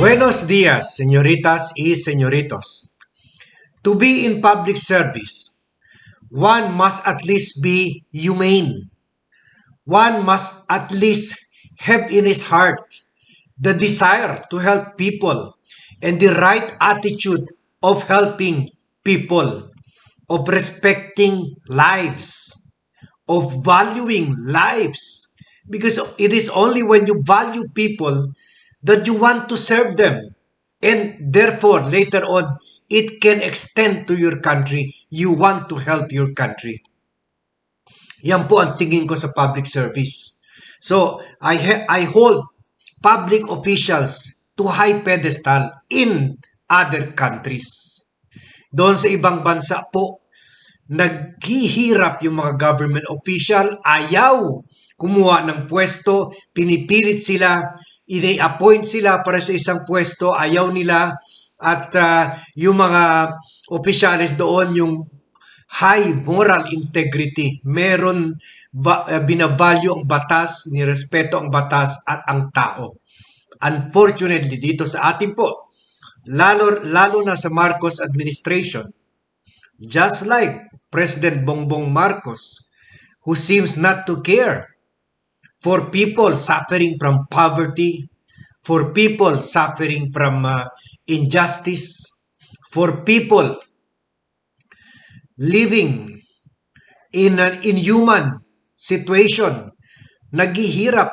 Buenos días, señoritas y señoritos. To be in public service, one must at least be humane. One must at least have in his heart the desire to help people and the right attitude of helping people, of respecting lives, of valuing lives. Because it is only when you value people that you want to serve them. And therefore, later on, it can extend to your country. You want to help your country. Yan po ang tingin ko sa public service. So, I hold public officials to high pedestal in other countries. Doon sa ibang bansa po, naghihirap yung mga government official, ayaw kumuha ng pwesto, pinipilit sila, ini-appoint sila para sa isang pwesto, ayaw nila, at yung mga opisyalis doon, yung high moral integrity, meron binavalue ang batas, nirespeto ang batas at ang tao. Unfortunately, dito sa atin po, lalo na sa Marcos administration, just like President Bongbong Marcos, who seems not to care for people suffering from poverty, for people suffering from injustice, for people living in an inhuman situation, naghihirap,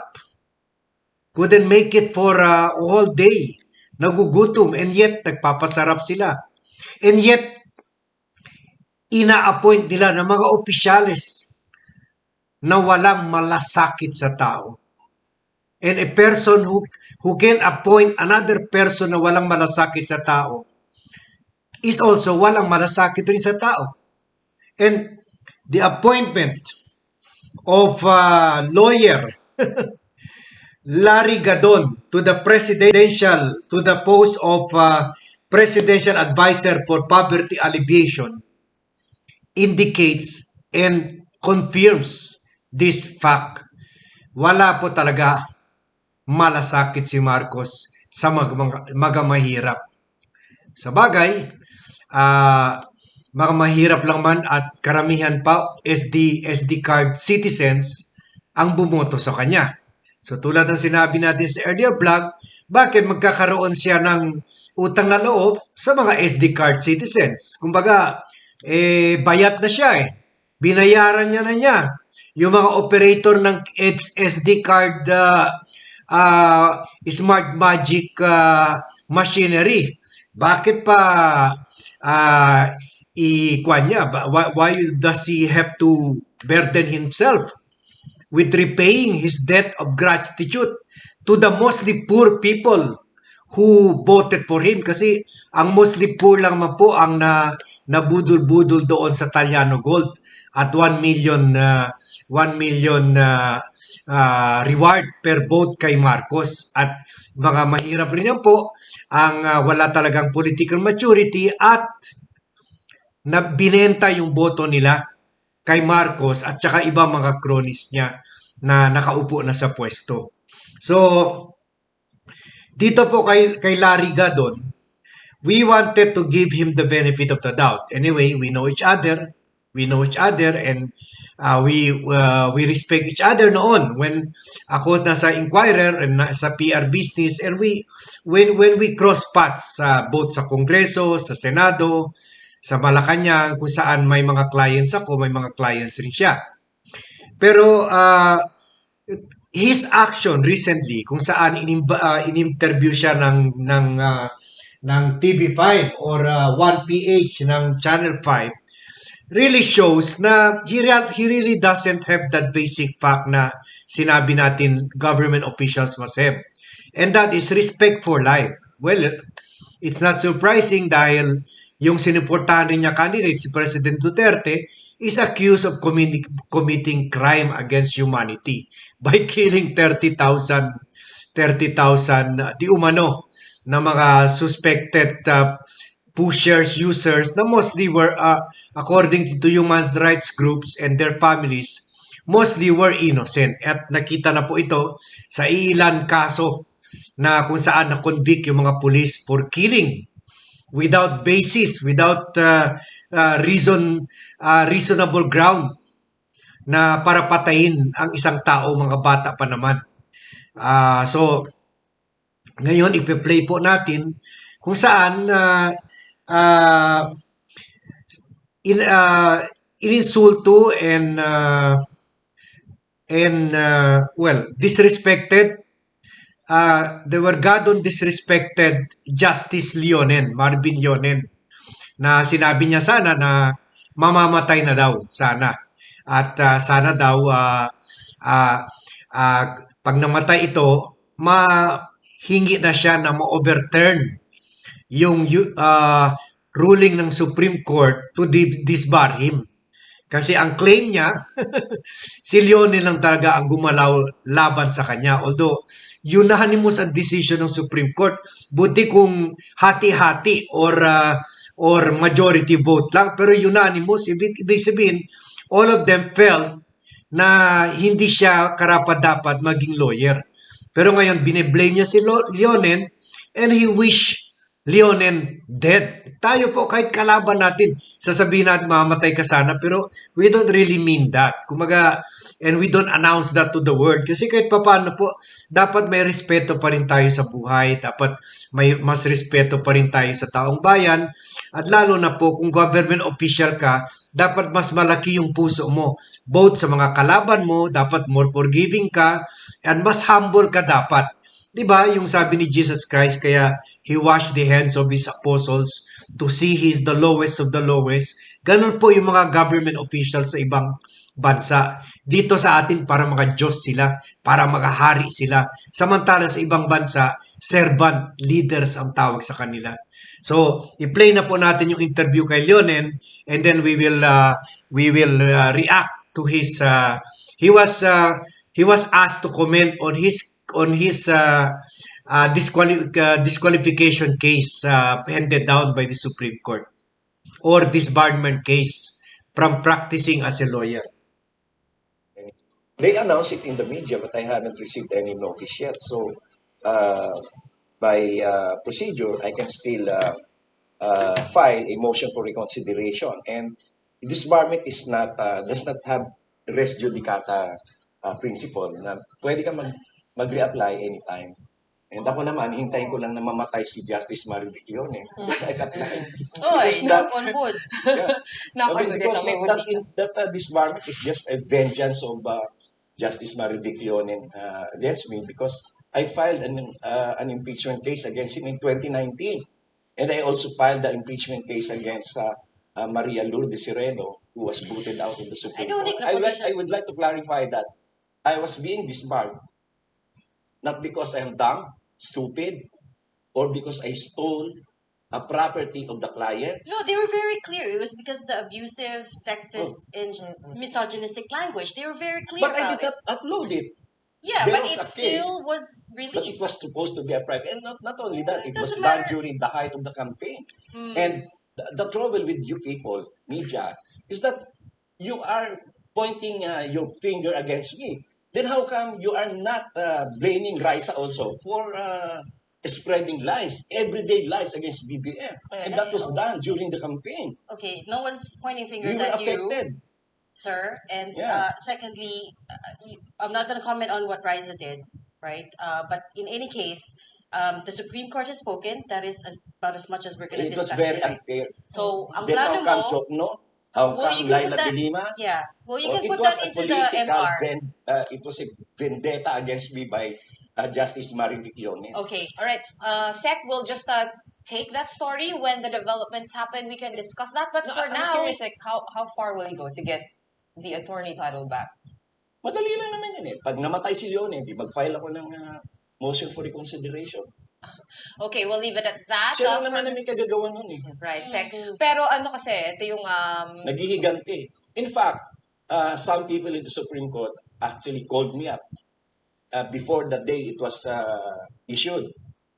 couldn't make it for a whole day, nagugutom, and yet nagpapasarap sila. And yet, ina-appoint nila ng mga opisyales na walang malasakit sa tao. And a person who can appoint another person na walang malasakit sa tao is also walang malasakit rin sa tao. And the appointment of lawyer Larry Gadon to the post of presidential advisor for poverty alleviation indicates and confirms this fact. Wala po talaga malasakit si Marcos sa mga mahirap. Sa bagay, mga mahirap lang man at karamihan pa SD card citizens ang bumoto sa kanya. So tulad ng sinabi natin sa earlier vlog, bakit magkakaroon siya ng utang na loob sa mga SD card citizens? Kumbaga, bayat na siya eh. Binayaran niya na niya. Yung mga operator ng SD card smart magic machinery, bakit pa why does he have to burden himself with repaying his debt of gratitude to the mostly poor people who voted for him? Kasi ang mostly poor lang man po ang nabudol-budol doon sa Taliano Gold at 1 million reward per vote kay Marcos. At mga mahirap rin yan po ang wala talagang political maturity at na binenta yung boto nila kay Marcos at saka iba mga cronies niya na nakaupo na sa pwesto. So, dito po kay Larry Gadon, we wanted to give him the benefit of the doubt. Anyway, we know each other, and we respect each other noon when ako nasa Inquirer and sa PR business, and when we cross paths both sa Kongreso, sa Senado, sa Malacanang, kung saan may mga clients ako, may mga clients rin siya. Pero his action recently, kung saan in-interview siya ng TV5 or 1PH ng Channel 5, really shows na he really doesn't have that basic fact na sinabi natin government officials must have. And that is respect for life. Well, it's not surprising dahil yung sinuportahan rin niya candidate, si President Duterte, is accused of committing crime against humanity by killing 30,000 di umano na mga suspected pushers, users na mostly were, according to human rights groups and their families, mostly were innocent. At nakita na po ito sa ilan kaso na kung saan na-convict yung mga police for killing without basis, without reasonable ground na para patayin ang isang tao, mga bata pa naman. So, ngayon, ipe-play po natin kung saan uh, ininsulto and disrespected. They were Gadon disrespected Justice Leonen, Marvin Leonen, na sinabi niya sana na mamamatay na daw sana. At sana daw pag namatay ito, mahingi na siya na ma-overturn yung ruling ng Supreme Court to disbar him. Kasi ang claim niya, si Leonen lang talaga ang gumalaw laban sa kanya. Although, unanimous ang decision ng Supreme Court. Buti kung hati-hati or majority vote lang. Pero unanimous, ibig sabihin, all of them felt na hindi siya karapat-dapat maging lawyer. Pero ngayon, bine-blame niya si Leonen and he wish Leonen dead. Tayo po, kahit kalaban natin, sasabihin natin mamatay ka sana, pero we don't really mean that. Kumaga, and we don't announce that to the world. Kasi kahit papaano po, dapat may respeto pa rin tayo sa buhay, dapat may mas respeto pa rin tayo sa taong bayan, at lalo na po kung government official ka, dapat mas malaki yung puso mo. Both sa mga kalaban mo, dapat more forgiving ka, and mas humble ka dapat. Diba, yung sabi ni Jesus Christ, kaya He washed the hands of His apostles to see He is the lowest of the lowest. Ganun po yung mga government officials sa ibang bansa. Dito sa atin, para mga Diyos sila, para magahari sila. Samantala sa ibang bansa, servant leaders ang tawag sa kanila. So, i-play na po natin yung interview kay Leonen, and then we will react to his he was asked to comment on his disqualification case handed down by the Supreme Court, or disbarment case from practicing as a lawyer. They announced it in the media, but I haven't received any notice yet. So, by procedure, I can still file a motion for reconsideration. And disbarment is not does not have res judicata principle na pwede ka mag-reapply anytime. And ako naman, hintayin ko lang na mamatay si Justice Marvic yun eh. Knock on wood. Knock on wood. Because that disbarment is just a vengeance of Justice Marvic Leonen against me, because I filed an impeachment case against him in 2019. And I also filed the impeachment case against Maria Lourdes Sireno, who was booted out of the Supreme Court. I would like to clarify that I was being disbarred not because I'm dumb, stupid, or because I stole a property of the client. No, they were very clear. It was because of the abusive, sexist, and misogynistic language. They were very clear But I did not upload it. Yeah, There but was it a still case, was but it released. was supposed to be a private. And not only that, it was doesn't done matter. during the height of the campaign. And the trouble with you people, media, is that you are pointing your finger against me. Then how come you are not blaming Raisa also for spreading lies, everyday lies against BBM? And that was done during the campaign. Okay, no one's pointing We fingers were at you, affected. sir. And Yeah. secondly, I'm not going to comment on what Raisa did, right? But in any case, the Supreme Court has spoken. That is about as much as we're going to It was discuss very today. unfair. So, ang Then how plano come mo, Jokno? How well, you come can put Laila that, Dilima? yeah. Well, you can It put was that a into the political MR. it was a vendetta against me by Justice Marvic Leonen. Okay. All right. Sec, we'll just take that story when the developments happen. We can discuss that. But for I'm now, curious, like, how far will you go to get the attorney title back? Madali lang naman yun eh. Pag namatay si Leonen, di mag-file ako ng motion for reconsideration. okay, we'll leave it at that. Siya lang naman na may kagagawa nun eh. Right, Sec. Pero ano kasi, ito yung... Naghihiganti. In fact, some people in the Supreme Court actually called me up before the day it was issued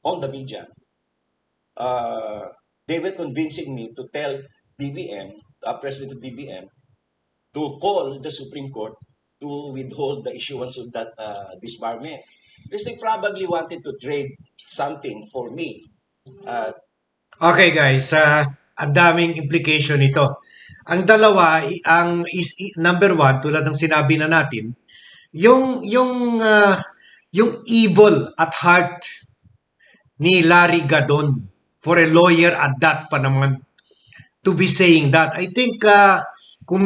on the media. They were convincing me to tell BBM, President BBM, to call the Supreme Court to withhold the issuance of that disbarment. Because they probably wanted to trade something for me. Uh, Okay guys, ang daming implication nito. Ang dalawa, number one, tulad ng sinabi na natin, yung evil at heart ni Larry Gadon for a lawyer at that pa naman to be saying that. I think kung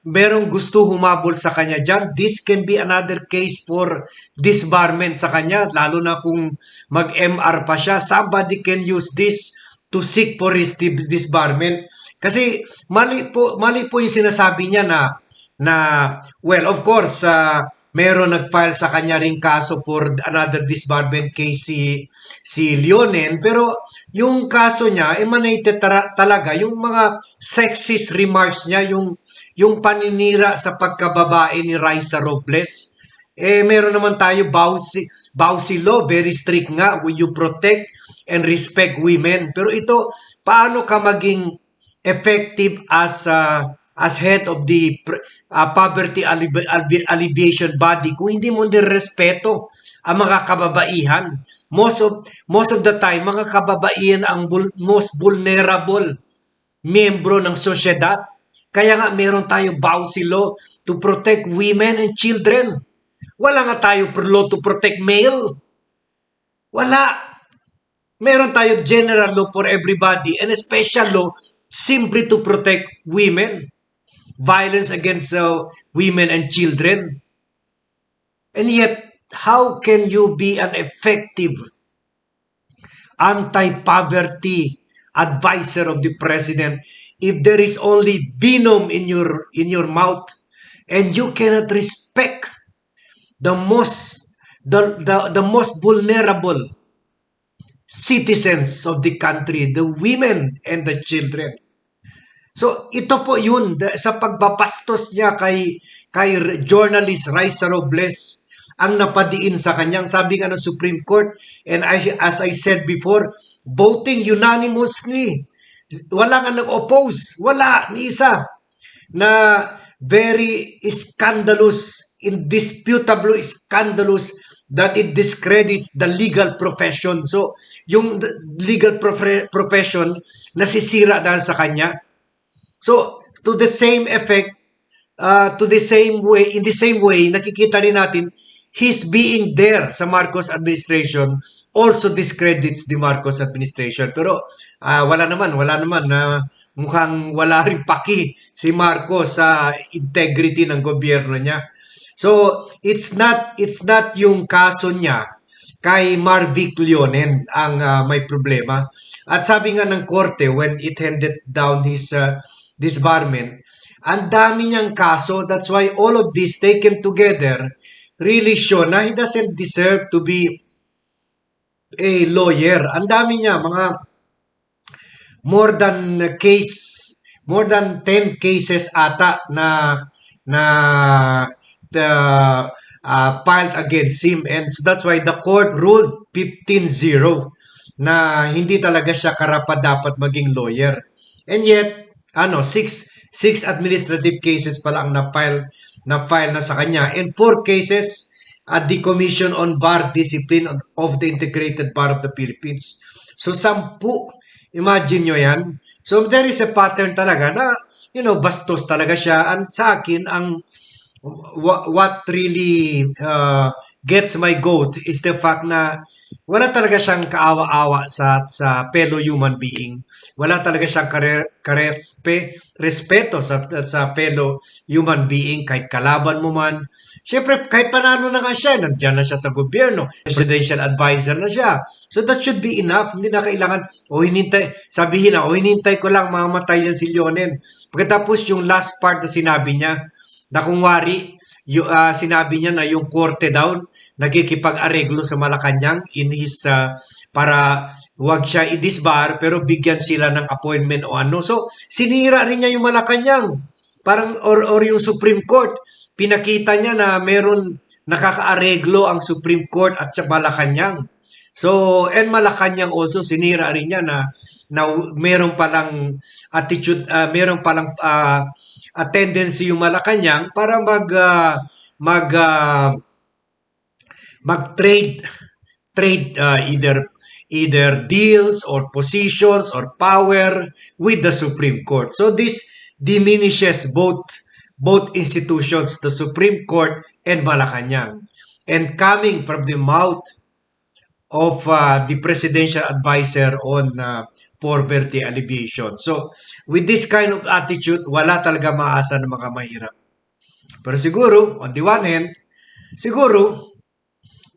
merong gusto humabol sa kanya dyan, this can be another case for disbarment sa kanya, lalo na kung mag-MR pa siya. Somebody can use this to seek for his disbarment. Kasi mali po yung sinasabi niya na well, of course, meron nag-file sa kanya ring kaso for another disbarment case si Leonen, pero yung kaso niya emanated talaga yung mga sexist remarks niya, yung paninira sa pagkababae ni Raisa Robles. Meron naman tayo Bausi law, very strict nga, when you protect and respect women. Pero ito, paano ka maging effective as head of the poverty alleviation body kung hindi mo nirespeto ang mga kababaihan? Most of the time, mga kababaihan ang most vulnerable miyembro ng sosyedad. Kaya nga meron tayo Bausi law to protect women and children. Wala nga tayo law to protect male. Wala. Meron tayo general law for everybody and a special law simply to protect women. Violence against women and children. And yet, how can you be an effective anti-poverty advisor of the president if there is only venom in your mouth and you cannot respect the most vulnerable citizens of the country, the women and the children? So ito po yun sa pagbabastos niya kay journalist Raisa Robles ang napadiin sa kanyang, sabi nga ng Supreme Court, and as I said before, voting unanimously. Wala nga nag-oppose, wala ni isa, na very scandalous, indisputably scandalous that it discredits the legal profession. So yung legal profession nasisira dahil sa kanya. So, to the same effect, in the same way, nakikita rin natin, his being there sa Marcos administration also discredits the Marcos administration. Pero wala naman na mukhang wala rin paki si Marcos sa integrity ng gobyerno niya. So, it's not yung kaso niya kay Marvic Leonen ang may problema. At sabi nga ng korte when it handed down his disbarment, ang dami niyang kaso. That's why all of this taken together really show na he doesn't deserve to be a lawyer. Ang dami niya, mga more than 10 cases ata na filed against him, and so that's why the court ruled 15-0 na hindi talaga siya karapat-dapat maging lawyer. And yet, six administrative cases pala ang na-file na sa kanya, and 4 cases at the Commission on Bar Discipline of the Integrated Bar of the Philippines. So 10, imagine nyo yan. So there is a pattern talaga na, bastos talaga siya. And sa akin, what really gets my goat is the fact na wala talaga siyang kaawa-awa sa fellow human being. Wala talaga siyang respeto sa fellow human being, kahit kalaban mo man. Siyempre, kahit panalo na nga siya, nandiyan na siya sa gobyerno, presidential advisor na siya. So that should be enough. Hindi na kailangan, hinintay ko lang mamatay yan si Leonen. Pagkatapos yung last part na sinabi niya, na kung wari, sinabi niya na yung korte daw nagkikipag-areglo sa Malacanang para wag siya i-disbar pero bigyan sila ng appointment o ano. So, sinira rin niya yung Malacanang. Parang, or yung Supreme Court. Pinakita niya na meron nakaka-areglo ang Supreme Court at Malacanang. So, and Malacanang also, sinira rin niya na meron palang attitude, meron palang tendency yung Malacanang para mag-trade trade either deals or positions or power with the Supreme Court. So this diminishes both institutions, the Supreme Court and Malacanang. And coming from the mouth of the presidential advisor on poverty alleviation. So, with this kind of attitude, wala talaga maasa ng mga mahirap. Pero siguro, on the one hand, siguro,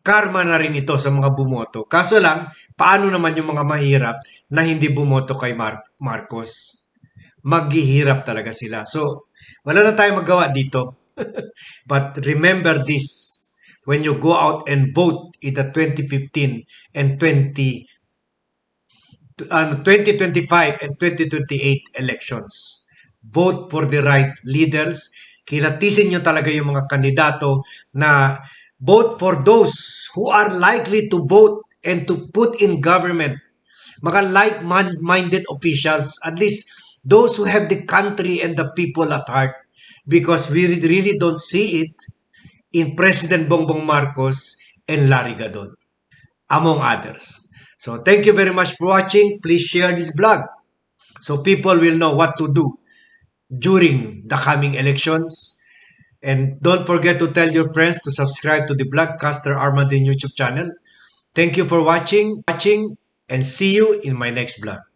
karma na rin ito sa mga bumoto. Kaso lang, paano naman yung mga mahirap na hindi bumoto kay Marcos? Maghihirap talaga sila. So, wala na tayong magawa dito. But remember this, when you go out and vote in the 2015 and 2025 and 2028 elections, vote for the right leaders. Kilatisin nyo talaga yung mga kandidato na vote for those who are likely to vote and to put in government. Mga like-minded officials, at least those who have the country and the people at heart. Because we really don't see it in President Bongbong Marcos and Larry Gadon, among others. So thank you very much for watching. Please share this vlog so people will know what to do during the coming elections. And don't forget to tell your friends to subscribe to the Vlogcaster Armadin YouTube channel. Thank you for watching and see you in my next vlog.